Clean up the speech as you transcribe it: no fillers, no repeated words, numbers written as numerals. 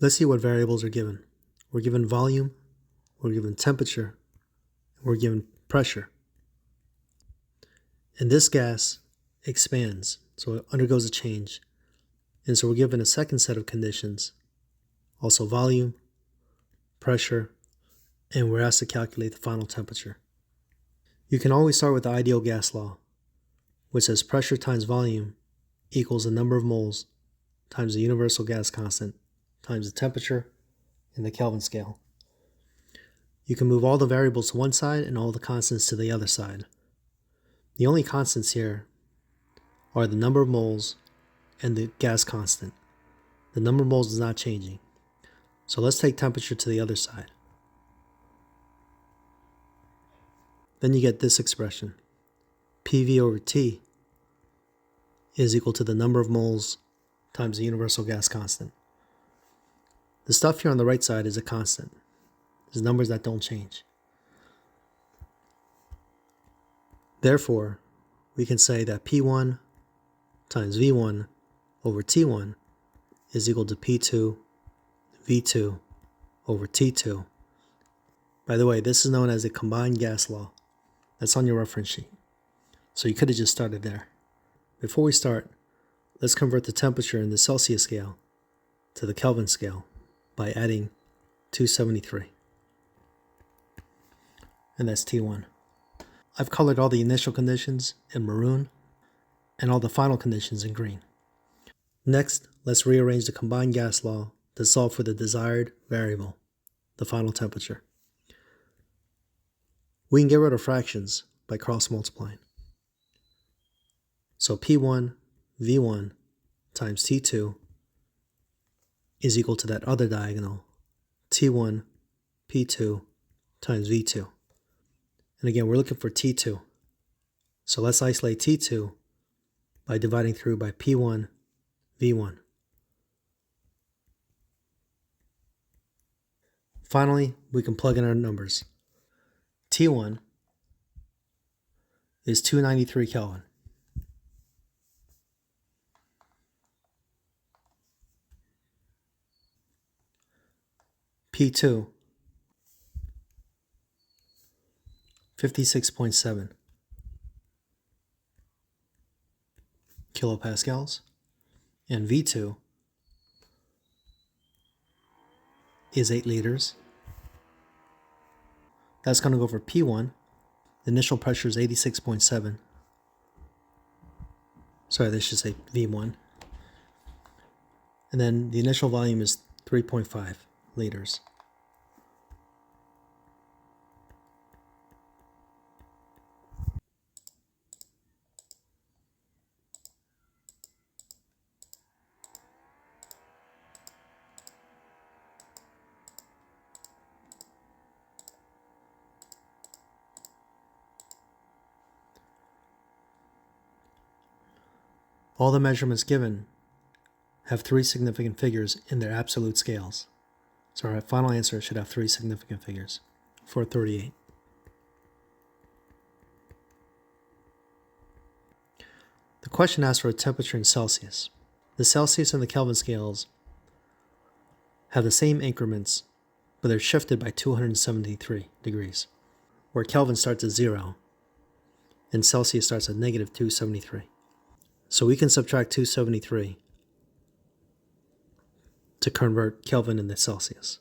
Let's see what variables are given. We're given volume, we're given temperature, and we're given pressure. And this gas expands, so it undergoes a change. And so we're given a second set of conditions, also volume, pressure, and we're asked to calculate the final temperature. You can always start with the ideal gas law, which says pressure times volume equals the number of moles times the universal gas constant times the temperature in the Kelvin scale. You can move all the variables to one side and all the constants to the other side. The only constants here are the number of moles and the gas constant. The number of moles is not changing. So let's take temperature to the other side. Then you get this expression. PV over T is equal to the number of moles times the universal gas constant. The stuff here on the right side is a constant. There's numbers that don't change. Therefore, we can say that P1 times V1 over T1 is equal to P2V2 over T2. By the way, this is known as the combined gas law. That's on your reference sheet. So you could have just started there. Before we start, let's convert the temperature in the Celsius scale to the Kelvin scale by adding 273. And that's T1. I've colored all the initial conditions in maroon and all the final conditions in green. Next, let's rearrange the combined gas law to solve for the desired variable, the final temperature. We can get rid of fractions by cross multiplying. So P1V1 times T2 is equal to that other diagonal, T1P2 times V2. And again, we're looking for T2. So let's isolate T2 by dividing through by P1V1. Finally, we can plug in our numbers. T1 is 293 Kelvin. P2, 56.7 kilopascals, and V2 is 8 liters. That's going to go for P1. The initial pressure is 86.7. Sorry, this should say V1. And then the initial volume is 3.5 liters. All the measurements given have 3 significant figures in their absolute scales. So our final answer should have 3 significant figures, 438. The question asks for a temperature in Celsius. The Celsius and the Kelvin scales have the same increments, but they're shifted by 273 degrees, where Kelvin starts at 0 and Celsius starts at negative 273. So we can subtract 273 to convert Kelvin into Celsius.